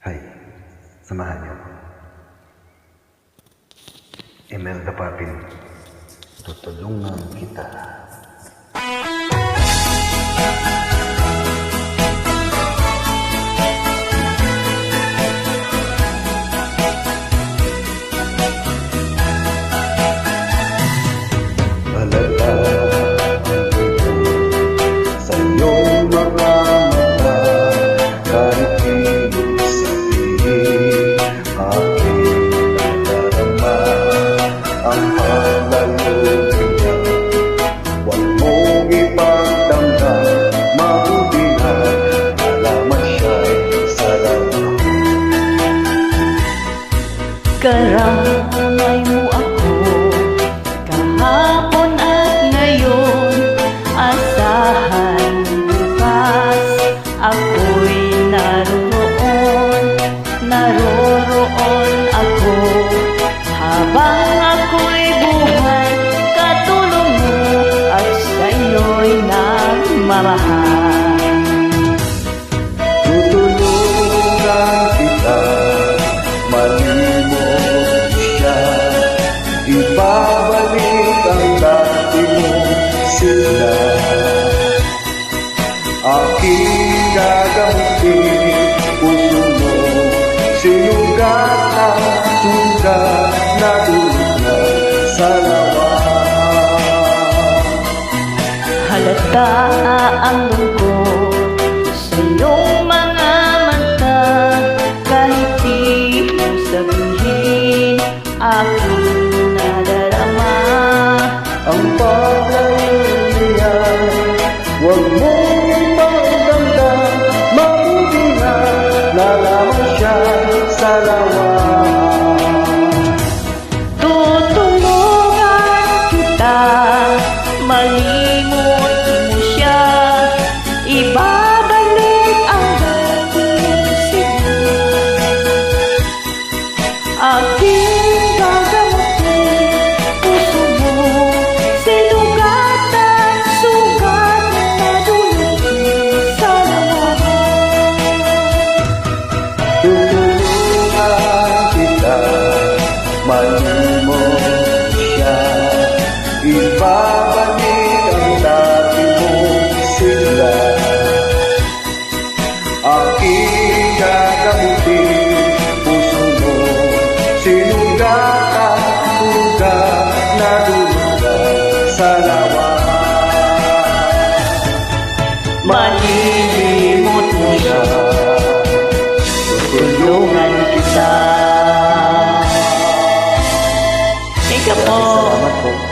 Hay, samahan niyo ako. Imelda Papin, tutulungan kita. Alala sa iyong mga mata, kahit ibig sabihin aking nadarama ang paglalugin niya. Huwag mong ipagdamdam, mabuti na alaman siya'y sarap. Karamay mo ako kahapon at ngayon, asahan bukas ako'y naroroon ako. Habang ako'y buhay, katulong mo at sa'yo'y nagmamahal. Tutulungan kita, malimot siya, ibabalik ang dati mong sila. Aking gagamitin, puso mo sinugat ang sugat na dulot na sa lawa. Halata ang lungkot sa iyong mga mata, kahit di mo sabihin aking nadarama. Ang paglayo niya, huwag mong ipagdamdam, mabuti na lalaman siya sa lawa. Tutulungan kita, malimot mo siya, ibabalik ang dating sigla. Aking gagamitin, puso mo sinugatan, sugat na dulot sa lawa. Tutulungan kita, malimot siya, ibabalik ang dati mong sigla. Aking gagamitin, puso mo sinugat ang sugat na dulot sa lawa. Malilimot mo siya, tutulungan kita. Thank you po. Salamat po.